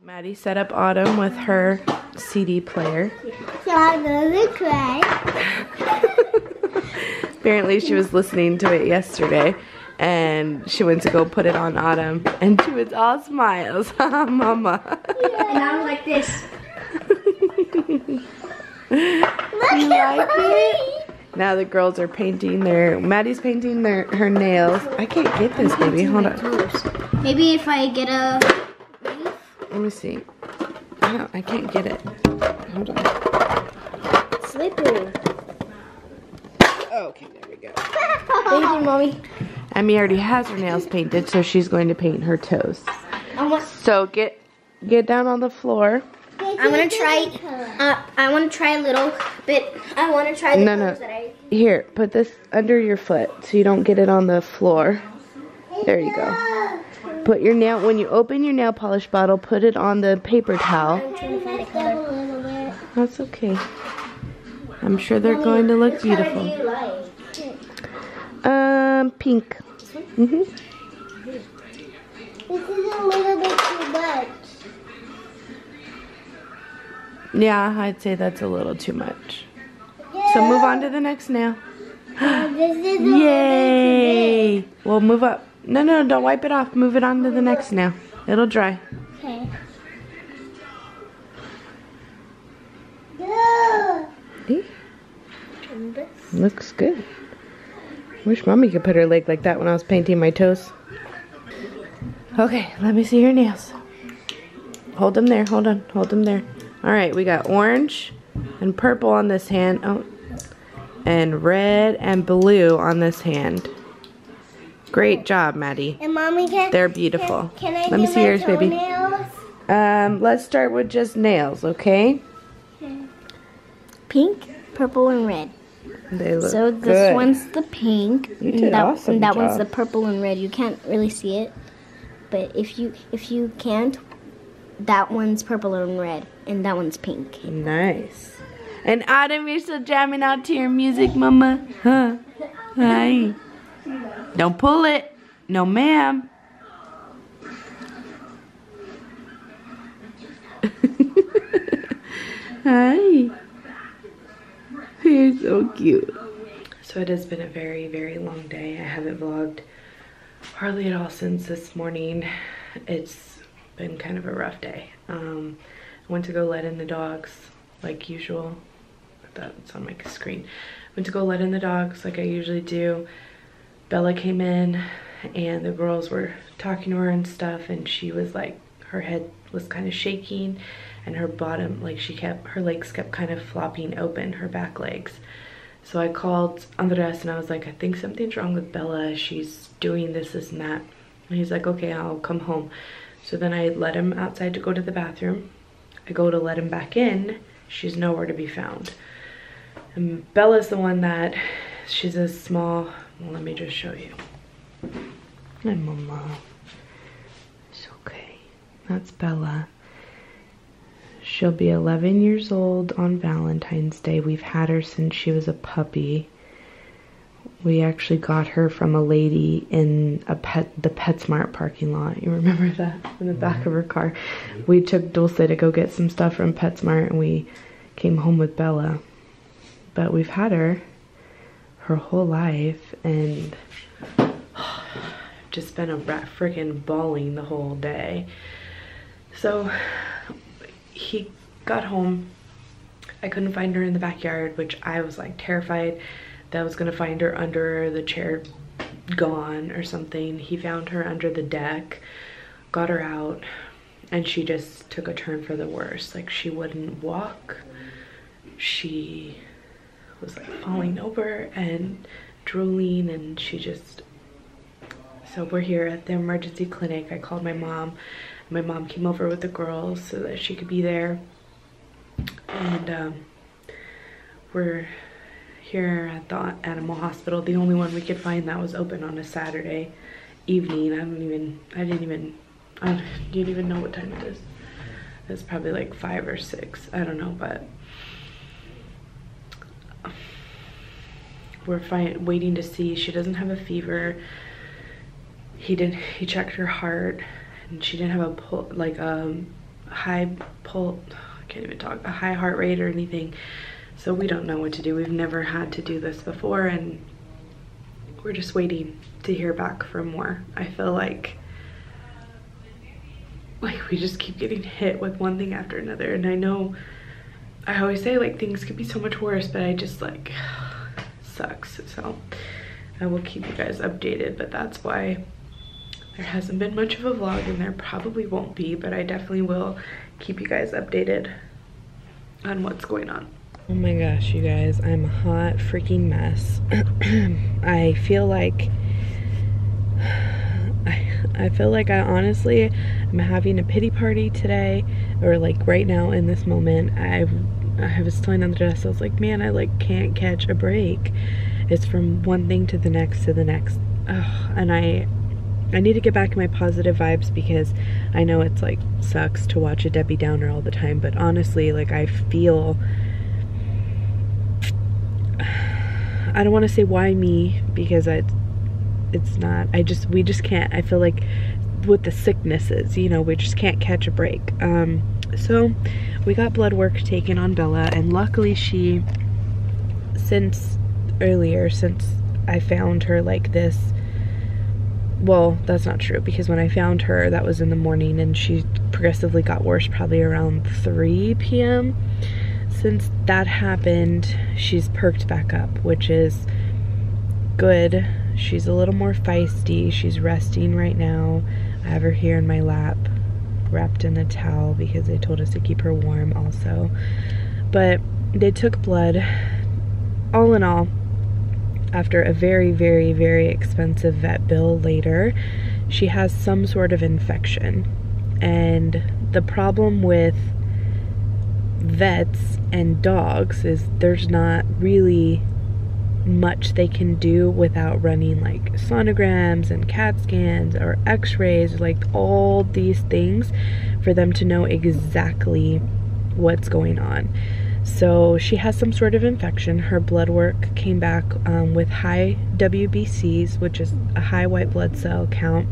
Maddie set up Autumn with her CD player. Apparently she was listening to it yesterday and she went to go put it on Autumn and she was all smiles. Mama. And I was like this. You like it? Now the girls are painting Maddie's painting her nails. I can't get this, baby. Hold on. Maybe if I get a leaf. Let me see. I can't get it. Hold on. It's slippery. Oh, okay, there we go. Thank you, Mommy. Emmy already has her nails painted, so she's going to paint her toes. So get down on the floor. I'm gonna try. I want to try a little bit. I want to try the toes that I. Here, put this under your foot so you don't get it on the floor. There you go. Put your nail, when you open your nail polish bottle, put it on the paper towel. I'm trying to find a color. That's okay. I'm sure they're going to look beautiful. Which color do you like? Pink. This is a little bit too much. Yeah, I'd say that's a little too much. So move on to the next nail. Yay! Well, move up. No, don't wipe it off. Move it on to the next nail. It'll dry. Okay. Looks good. Wish Mommy could put her leg like that when I was painting my toes. Okay, let me see your nails. Hold them there. Hold on. Hold them there. All right, we got orange and purple on this hand. Oh, and red and blue on this hand. Great job, Maddie. And Mommy, they're beautiful. Can I Let me see yours, baby. Nails? Let's start with just nails, okay? Pink, purple, and red. They look so this good. One's the pink. You did awesome and that job. one's the purple and red. You can't really see it, but if you can't, that one's purple and red, and that one's pink. Nice. And Autumn, you're still jamming out to your music, Mama? Huh? Hi. Don't pull it. No, ma'am. Hi. You're so cute. So it has been a very, very long day. I haven't vlogged hardly at all since this morning. It's been kind of a rough day. I went to go let in the dogs like usual. That's on my screen. Went to go let in the dogs like I usually do. Bella came in and the girls were talking to her and stuff, and she was like, her head was kind of shaking and her bottom, like her legs kept kind of flopping open, her back legs. So I called Andres and I was like, I think something's wrong with Bella. She's doing this and that. And he's like, okay, I'll come home. So then I let him outside to go to the bathroom. I go to let him back in. She's nowhere to be found. And Bella's the one that, she's a small, well, let me just show you. Hi, Mama. It's okay. That's Bella. She'll be 11 years old on Valentine's Day. We've had her since she was a puppy. We actually got her from a lady in the PetSmart parking lot. You remember that? In the back of her car. We took Dulce to go get some stuff from PetSmart and we came home with Bella. But we've had her whole life, and just been a freaking bawling the whole day. So he got home. I couldn't find her in the backyard, which I was like terrified that I was gonna find her under the chair gone or something. He found her under the deck, got her out, and she just took a turn for the worse. Like, she wouldn't walk. She was like falling over and drooling, and she just, so we're here at the emergency clinic. I called my mom. My mom came over with the girls so that she could be there, and we're here at the animal hospital, the only one we could find that was open on a Saturday evening. I didn't even know what time it is. It's probably like 5 or 6, I don't know, but we're waiting to see. She doesn't have a fever. He checked her heart, and she didn't have a high pulse, I can't even talk, a high heart rate or anything. So we don't know what to do. We've never had to do this before, and we're just waiting to hear back for more. I feel like we just keep getting hit with one thing after another. And I know I always say like things could be so much worse, but I just like sucks. So I will keep you guys updated, but that's why there hasn't been much of a vlog, and there probably won't be, but I definitely will keep you guys updated on what's going on. Oh my gosh, you guys, I'm a hot freaking mess. I feel like I honestly am having a pity party today, or like right now in this moment. I was telling on the dress, I was like, man, I like can't catch a break. It's from one thing to the next to the next. Ugh, and I need to get back in my positive vibes, because I know it's like sucks to watch a Debbie Downer all the time, but honestly, like I feel, I don't want to say why me, because it's not, we just can't, I feel like with the sicknesses, you know, we just can't catch a break. So we got blood work taken on Bella, and luckily since I found her like this, well, that's not true, because when I found her, that was in the morning, and she progressively got worse probably around 3 p.m. Since that happened, she's perked back up, which is good. She's a little more feisty. She's resting right now. I have her here in my lap, wrapped in a towel, because they told us to keep her warm also. But they took blood. All in all, after a very, very, very expensive vet bill later, she has some sort of infection. And the problem with vets and dogs is there's not really much they can do without running like sonograms and CAT scans or x-rays, like all these things for them to know exactly what's going on. So she has some sort of infection. Her blood work came back with high WBCs, which is a high white blood cell count,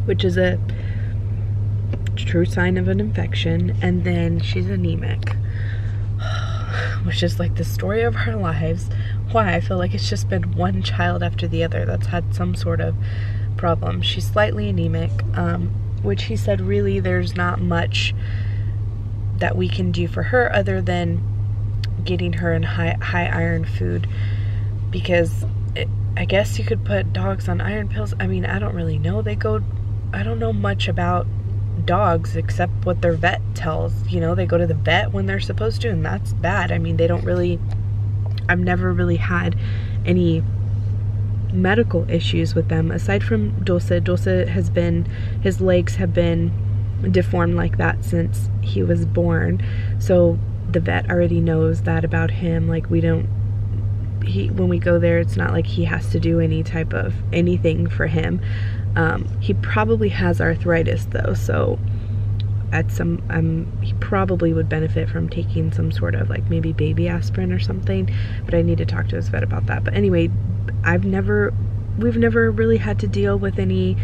which is a true sign of an infection. And then she's anemic, which is like the story of our lives. Why? I feel like it's just been one child after the other that's had some sort of problem. She's slightly anemic, which he said really there's not much that we can do for her other than getting her in high iron food, because I guess you could put dogs on iron pills. I mean, I don't really know. I don't know much about dogs except what their vet tells. You know, they go to the vet when they're supposed to, and that's bad. I mean, they don't really, I've never really had any medical issues with them aside from Dulce. Dulce has been, his legs have been deformed like that since he was born, so the vet already knows that about him. Like, we don't, when we go there, it's not like he has to do any type of anything for him. He probably has arthritis though, so he probably would benefit from taking some sort of like maybe baby aspirin or something, but I need to talk to his vet about that. But anyway, we've never really had to deal with any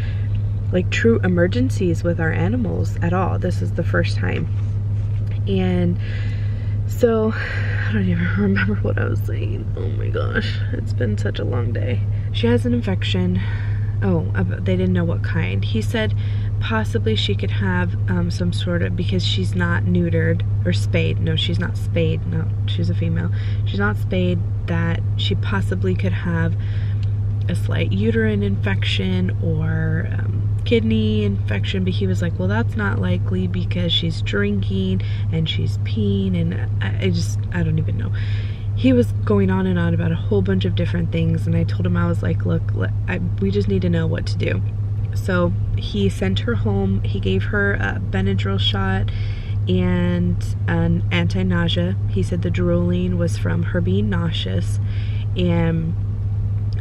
like true emergencies with our animals at all. This is the first time. And so I don't even remember what I was saying. Oh my gosh, it's been such a long day. She has an infection. Oh, they didn't know what kind. He said possibly she could have some sort of, because she's not neutered or spayed. No, she's not spayed. No, she's a female. She's not spayed, that she possibly could have a slight uterine infection or kidney infection. But he was like, well, that's not likely because she's drinking and she's peeing, and I don't even know. He was going on and on about a whole bunch of different things, and I told him, I was like, look, we just need to know what to do. So he sent her home. He gave her a Benadryl shot and an anti-nausea. He said the drooling was from her being nauseous, and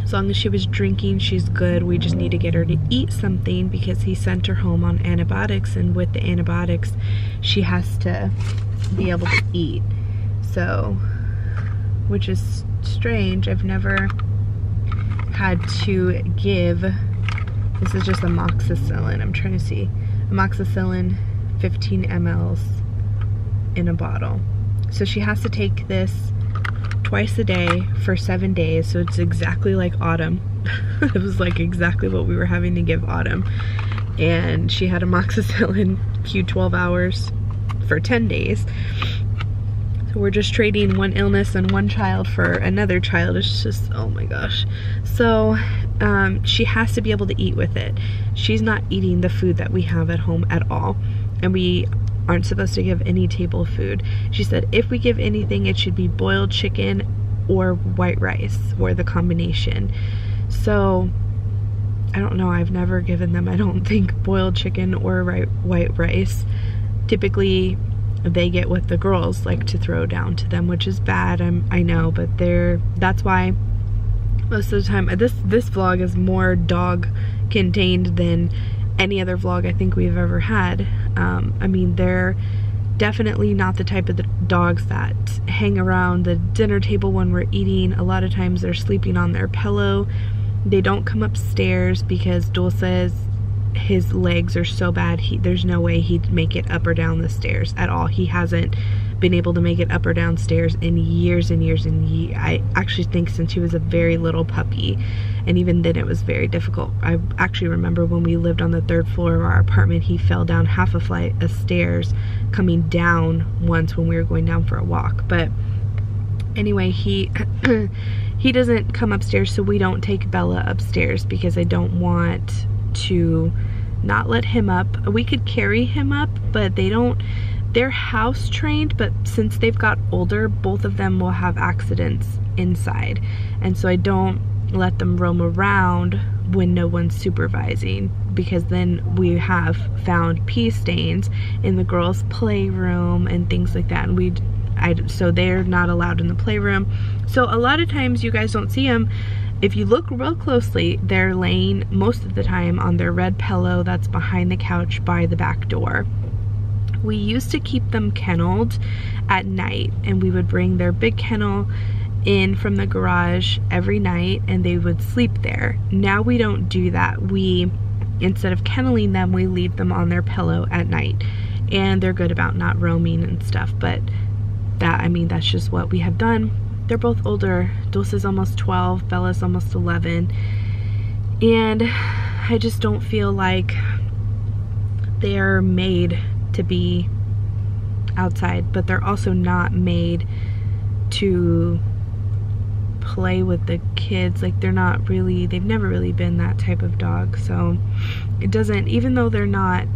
as long as she was drinking, she's good. We just need to get her to eat something, because he sent her home on antibiotics, and with the antibiotics, she has to be able to eat. So, which is strange. I've never had to give, this is just amoxicillin. I'm trying to see. Amoxicillin 15 mLs in a bottle. So she has to take this twice a day for 7 days, so it's exactly like Autumn. It was like exactly what we were having to give Autumn. And she had amoxicillin Q12 hours for 10 days. So we're just trading one illness and one child for another child. It's just, oh my gosh. So she has to be able to eat with it. She's not eating the food that we have at home at all. And we aren't supposed to give any table food. She said if we give anything, it should be boiled chicken or white rice, or the combination. So I don't know, I've never given them, I don't think, boiled chicken or white rice. Typically they get what the girls like to throw down to them, which is bad, I know, but that's why most of the time this vlog is more dog contained than any other vlog I think we've ever had. I mean, they're definitely not the type of the dogs that hang around the dinner table when we're eating. A lot of times they're sleeping on their pillow. They don't come upstairs because Dulce's his legs are so bad, there's no way he'd make it up or down the stairs at all. He hasn't been able to make it up or down stairs in years and years and years. I actually think since he was a very little puppy, and even then it was very difficult. I actually remember when we lived on the 3rd floor of our apartment, he fell down half a flight of stairs coming down once when we were going down for a walk. But anyway, he doesn't come upstairs, so we don't take Bella upstairs because I don't want to not let him up. We could carry him up, but they're house trained, but since they've got older, both of them will have accidents inside, and so I don't let them roam around when no one's supervising, because then we have found pee stains in the girls' playroom and things like that, and so they're not allowed in the playroom. So a lot of times you guys don't see them. If you look real closely, they're laying most of the time on their red pillow that's behind the couch by the back door. We used to keep them kenneled at night, and we would bring their big kennel in from the garage every night and they would sleep there. Now we don't do that. Instead of kenneling them, we leave them on their pillow at night, and they're good about not roaming and stuff, but that's just what we have done. They're both older. Dulce's almost 12, Bella's almost 11, and I just don't feel like they're made to be outside, but they're also not made to play with the kids. Like, they've never really been that type of dog, so it doesn't, even though they're not,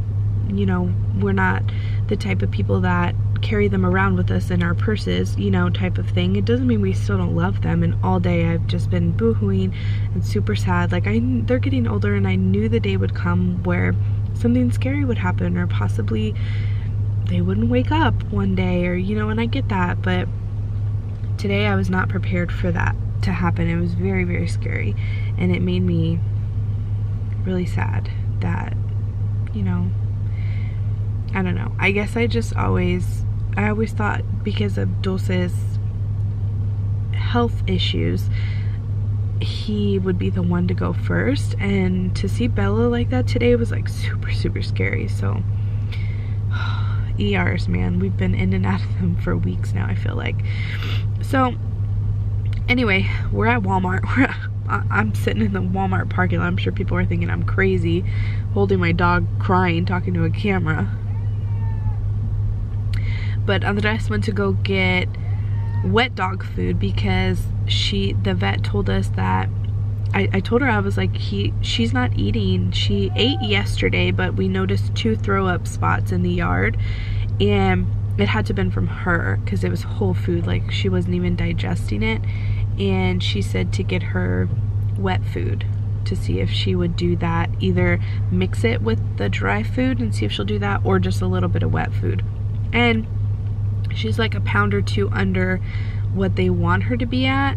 we're not the type of people that carry them around with us in our purses, type of thing, it doesn't mean we still don't love them. And all day I've just been boohooing and super sad. Like, they're getting older, and I knew the day would come where something scary would happen, or possibly they wouldn't wake up one day, or and I get that, but today I was not prepared for that to happen. It was very, very scary, and it made me really sad that, I don't know. I guess I always thought, because of Dulce's health issues, he would be the one to go first, and to see Bella like that today was like super, super scary. So ERs, man, we've been in and out of them for weeks now, I feel like. So anyway, we're at Walmart. I'm sitting in the Walmart parking lot. I'm sure people are thinking I'm crazy, holding my dog, crying, talking to a camera. But Andres went to go get wet dog food because the vet told us that, I told her, I was like, she's not eating. She ate yesterday, but we noticed 2 throw up spots in the yard, and it had to have been from her because it was whole food, like she wasn't even digesting it. And she said to get her wet food, to see if she would do that, either mix it with the dry food and see if she'll do that, or just a little bit of wet food. And she's like a pound or 2 under what they want her to be at.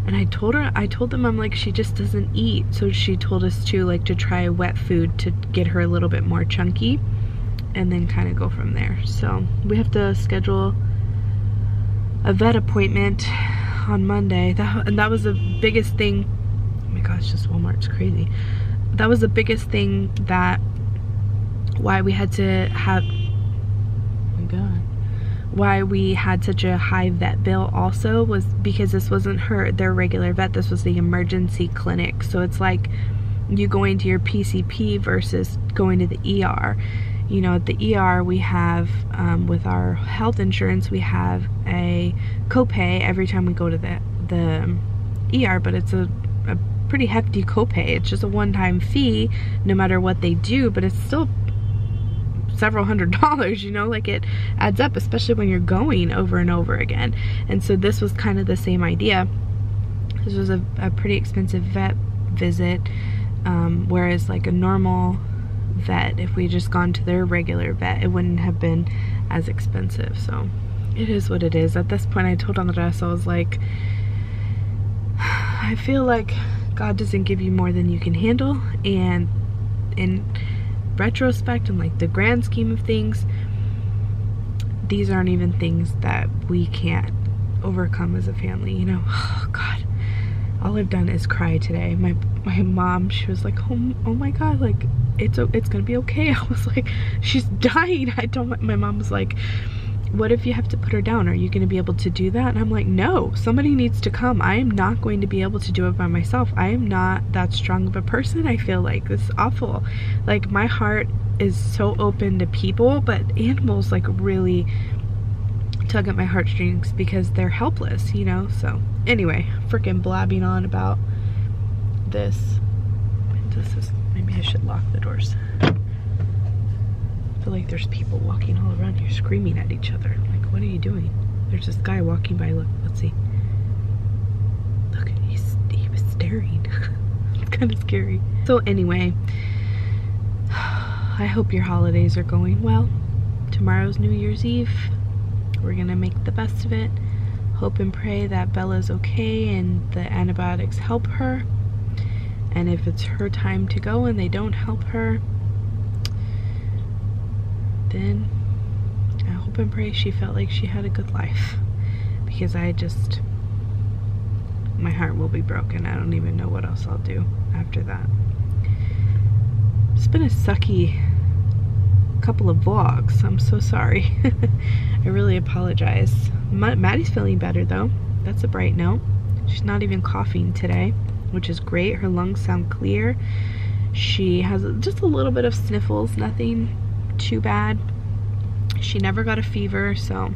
And I told them, I'm like, she just doesn't eat. So she told us to try wet food to get her a little bit more chunky, and then kind of go from there. So we have to schedule a vet appointment on Monday. And that was the biggest thing. Oh my gosh, just Walmart's crazy. That was the biggest thing, that why we had to why we had such a high vet bill also was because this wasn't their regular vet, this was the emergency clinic. So it's like you going to your PCP versus going to the ER. You know, at the ER we have, with our health insurance, we have a copay every time we go to the ER, but it's a pretty hefty copay. It's just a one-time fee no matter what they do, but it's still several $100s, you know, like it adds up, especially when you're going over and over again. And so this was kind of the same idea. This was a pretty expensive vet visit, whereas like a normal vet, if we just gone to their regular vet, it wouldn't have been as expensive. So it is what it is. At this point I told Andres, I was like, I feel like God doesn't give you more than you can handle, and in retrospect and like the grand scheme of things, these aren't even things that we can't overcome as a family, you know. Oh God, all I've done is cry today. My mom, she was like, oh my God, like it's gonna be okay. I was like, she's dying. I told my mom was like, what if you have to put her down? Are you going to be able to do that? And I'm like, no, somebody needs to come. I am not going to be able to do it by myself. I am not that strong of a person. I feel like this is awful. Like my heart is so open to people, but animals like really tug at my heartstrings because they're helpless, you know? So anyway, freaking blabbing on about this. Maybe I should lock the doors. I feel like there's people walking all around here screaming at each other. Like, what are you doing? There's this guy walking by. Look, let's see. Look, he was staring. It's kind of scary. So anyway, I hope your holidays are going well. Tomorrow's New Year's Eve. We're gonna make the best of it. Hope and pray that Bella's okay and the antibiotics help her. And if it's her time to go and they don't help her, then I hope and pray she felt like she had a good life, because my heart will be broken. I don't even know what else I'll do after that. It's been a sucky couple of vlogs. I'm so sorry. I really apologize. Maddie's feeling better though. That's a bright note. She's not even coughing today, which is great. Her lungs sound clear. She has just a little bit of sniffles, nothing too bad. She never got a fever, so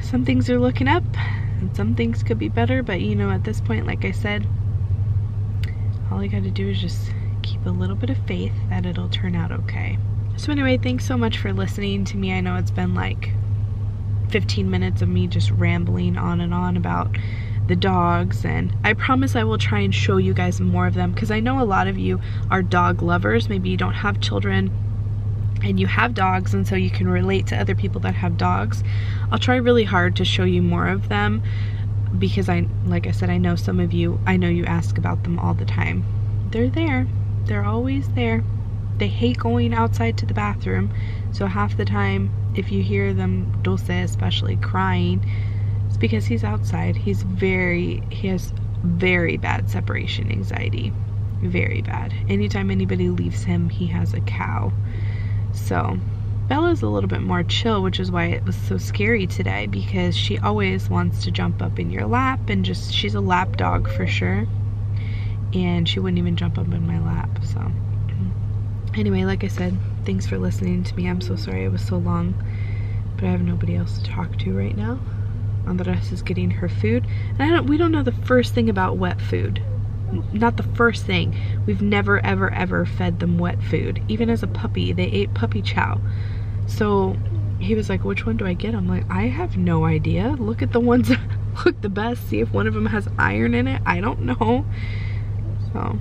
some things are looking up and some things could be better, but you know, at this point, like I said, all I gotta do is just keep a little bit of faith that it'll turn out okay. So anyway, thanks so much for listening to me. I know it's been like 15 minutes of me just rambling on and on about the dogs, and I promise I will try and show you guys more of them, because I know a lot of you are dog lovers. Maybe you don't have children and you have dogs, and so you can relate to other people that have dogs. I'll try really hard to show you more of them, because like I said, I know some of you, I know you ask about them all the time. They're there. They're always there. They hate going outside to the bathroom, so half the time if you hear them, Dulce especially, crying, it's because he's outside. He has very bad separation anxiety. Very bad. Anytime anybody leaves him, he has a cow. So Bella's a little bit more chill, which is why it was so scary today, because she always wants to jump up in your lap and just, she's a lap dog for sure, and she wouldn't even jump up in my lap. So anyway, like I said, thanks for listening to me. I'm so sorry it was so long, but I have nobody else to talk to right now. Andres is getting her food, and we don't know the first thing about wet food. Not the first thing. We've never ever fed them wet food. Even as a puppy, they ate puppy chow. So he was like, which one do I get? I'm like, I have no idea. Look at the ones that look the best. See if one of them has iron in it. I don't know. So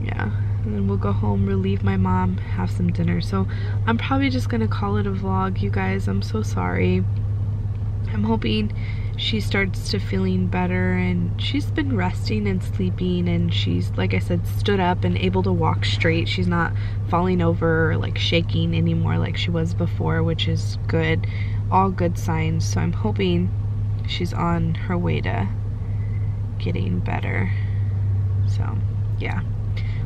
yeah, and then we'll go home, relieve my mom, have some dinner. So I'm probably just gonna call it a vlog, you guys. I'm so sorry. I'm hoping she starts to feeling better, and she's been resting and sleeping, and she's, like I said, stood up and able to walk straight. She's not falling over or like shaking anymore like she was before, which is good. All good signs. So I'm hoping she's on her way to getting better. So yeah,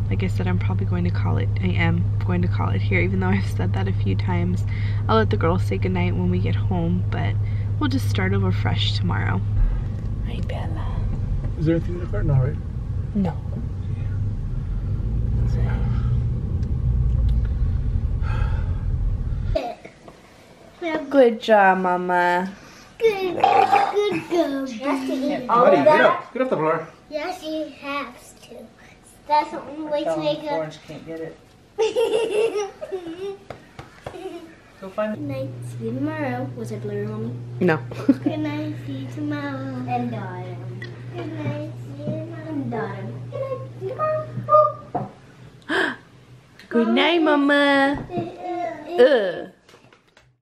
like I said, I'm probably going to call it. I am going to call it here, even though I've said that a few times. I'll let the girls say goodnight when we get home, but we'll just start over fresh tomorrow. Hi, Bella. Is there anything in the cart now, right? No. Good job, Mama. Good girl. Buddy, get up. Get off the floor. Yes, she has to. That's the only way to make her. Orange can't get it. Go find it. Good night, see you tomorrow. Was it blurry, Mommy? No. Good night, see you tomorrow. And Daughter. Good night, see you tomorrow. And Daughter. Good night, see you tomorrow. Good night, Mama.